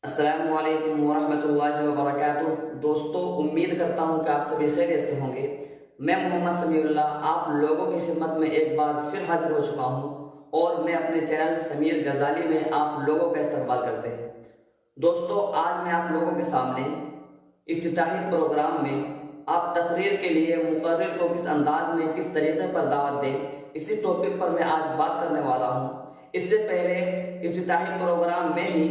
السلام علیکم ورحمۃ اللہ وبرکاتہ۔ دوستو، امید کرتا ہوں کہ آپ سبھی خیریت سے ہوں گے۔ میں محمد سمیع اللہ آپ لوگوں کی خدمت میں ایک بار پھر حاضر ہو چکا ہوں اور میں اپنے چینل سمیر غزالی میں آپ لوگوں کا استقبال کرتے ہیں۔ دوستو، آج میں آپ لوگوں کے سامنے افتتاحی پروگرام میں آپ تقریر کے لیے مقرر کو کس انداز میں کس طریقے پر دعوت دیں، اسی ٹاپک پر میں آج بات کرنے والا ہوں۔ اس سے پہلے افتتاحی پروگرام میں ہی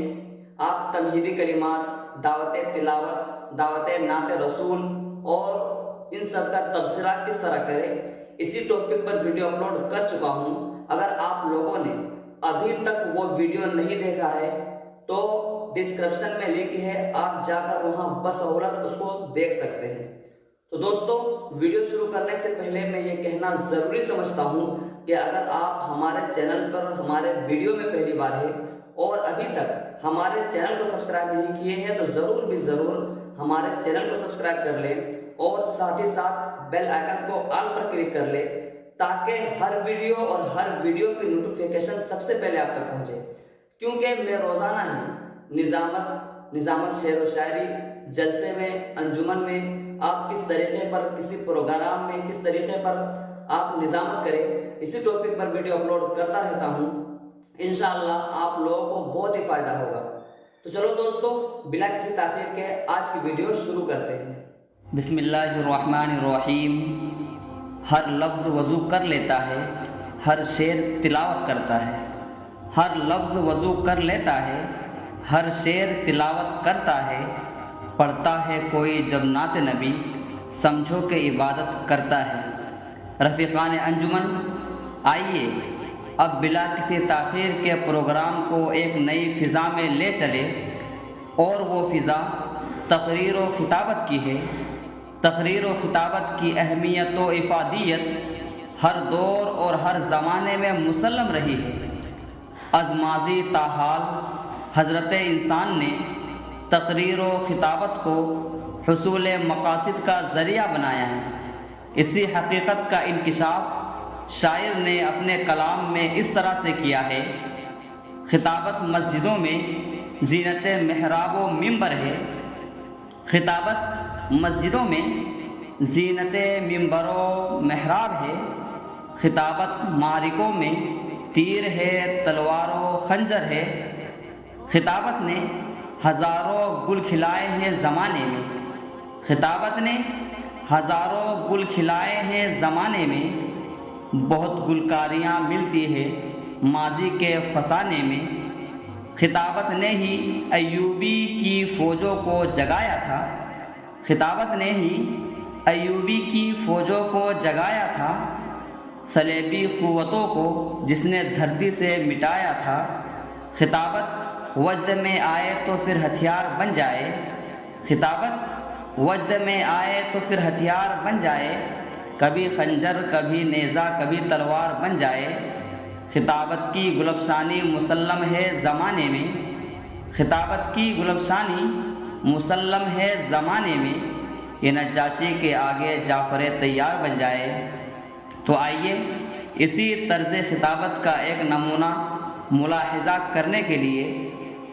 آپ تمہیدی کلمات، دعوت تلاوت، دعوت نعت رسول اور ان سب کا تبصرہ کس طرح کریں، اسی ٹاپک پر ویڈیو اپلوڈ کر چکا ہوں۔ اگر آپ لوگوں نے ابھی تک وہ ویڈیو نہیں دیکھا ہے تو ڈسکرپشن میں لنک ہے، آپ جا کر وہاں بسہولت اس کو دیکھ سکتے ہیں۔ تو دوستو، ویڈیو شروع کرنے سے پہلے میں یہ کہنا ضروری سمجھتا ہوں کہ اگر آپ ہمارے چینل پر ہمارے ویڈیو میں پہلی بار ہے اور ابھی تک ہمارے چینل کو سبسکرائب نہیں کیے ہیں تو ضرور ہمارے چینل کو سبسکرائب کر لیں اور ساتھ ہی ساتھ بیل آئیکن کو آل پر کلک کر لیں تاکہ ہر ویڈیو اور ہر ویڈیو کی نوٹیفیکیشن سب سے پہلے آپ تک پہنچے، کیونکہ میں روزانہ ہی نظامت شعر و شاعری جلسے میں، انجمن میں آپ کس طریقے پر کسی پروگرام میں کس طریقے پر آپ نظامت کریں، اسی ٹاپک پر ویڈیو اپلوڈ کرتا رہتا ہوں۔ انشاءاللہ آپ لوگوں کو بہت ہی فائدہ ہوگا۔ تو چلو دوستو، بلا کسی تاخیر کے آج کی ویڈیو شروع کرتے ہیں۔ بسم اللہ الرحمن الرحیم۔ ہر لفظ وضو کر لیتا ہے، ہر شعر تلاوت کرتا ہے۔ ہر لفظ وضو کر لیتا ہے، ہر شعر تلاوت کرتا ہے۔ پڑھتا ہے کوئی جب نعت نبی، سمجھو کہ عبادت کرتا ہے۔ رفیقان انجمن، آئیے اب بلا کسی تاخیر کے پروگرام کو ایک نئی فضا میں لے چلے، اور وہ فضا تقریر و خطابت کی ہے۔ تقریر و خطابت کی اہمیت و افادیت ہر دور اور ہر زمانے میں مسلم رہی ہے۔ از ماضی تا حال حضرت انسان نے تقریر و خطابت کو حصول مقاصد کا ذریعہ بنایا ہے۔ اسی حقیقت کا انکشاف شاعر نے اپنے کلام میں اس طرح سے کیا ہے: خطابت مسجدوں میں زینت محراب و منبر ہے۔ خطابت مسجدوں میں زینت منبر و محراب ہے۔ خطابت معرکوں میں تیر ہے، تلوار و خنجر ہے۔ خطابت نے ہزاروں گل کھلائے ہیں زمانے میں۔ خطابت نے ہزاروں گل کھلائے ہیں زمانے میں۔ بہت گلکاریاں ملتی ہے ماضی کے فسانے میں۔ خطابت نے ہی ایوبی کی فوجوں کو جگایا تھا۔ خطابت نے ہی ایوبی کی فوجوں کو جگایا تھا۔ صلیبی قوتوں کو جس نے دھرتی سے مٹایا تھا۔ خطابت وجد میں آئے تو پھر ہتھیار بن جائے۔ خطابت وجد میں آئے تو پھر ہتھیار بن جائے۔ کبھی خنجر، کبھی نیزہ، کبھی تلوار بن جائے۔ خطابت کی گلفشانی مسلم ہے زمانے میں۔ خطابت کی گلفشانی مسلم ہے زمانے میں۔ یہ نجاشی کے آگے جعفر طیار بن جائے۔ تو آئیے اسی طرز خطابت کا ایک نمونہ ملاحظہ کرنے کے لیے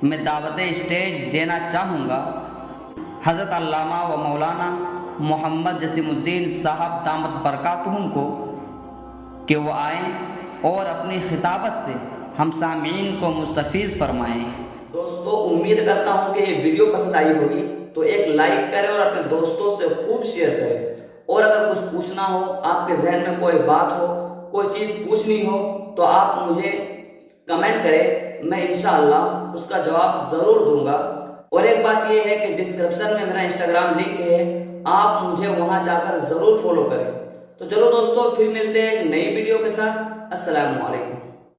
میں دعوت اسٹیج دینا چاہوں گا حضرت علامہ و مولانا محمد جسیم الدین صاحب دامت برکاتہم کو، کہ وہ آئیں اور اپنی خطابت سے ہم سامعین کو مستفیض فرمائیں۔ دوستو، امید کرتا ہوں کہ یہ ویڈیو پسند آئی ہوگی تو ایک لائک کریں اور اپنے دوستوں سے خوب شیئر کریں، اور اگر کچھ پوچھنا ہو، آپ کے ذہن میں کوئی بات ہو، کوئی چیز پوچھنی ہو تو آپ مجھے کمنٹ کریں، میں انشاءاللہ اس کا جواب ضرور دوں گا۔ اور ایک بات یہ ہے کہ ڈسکرپشن میں میرا انسٹاگرام لنک ہے، آپ مجھے وہاں جا کر ضرور فالو کریں۔ تو چلو دوستو، پھر ملتے ہیں ایک نئی ویڈیو کے ساتھ۔ السلام علیکم۔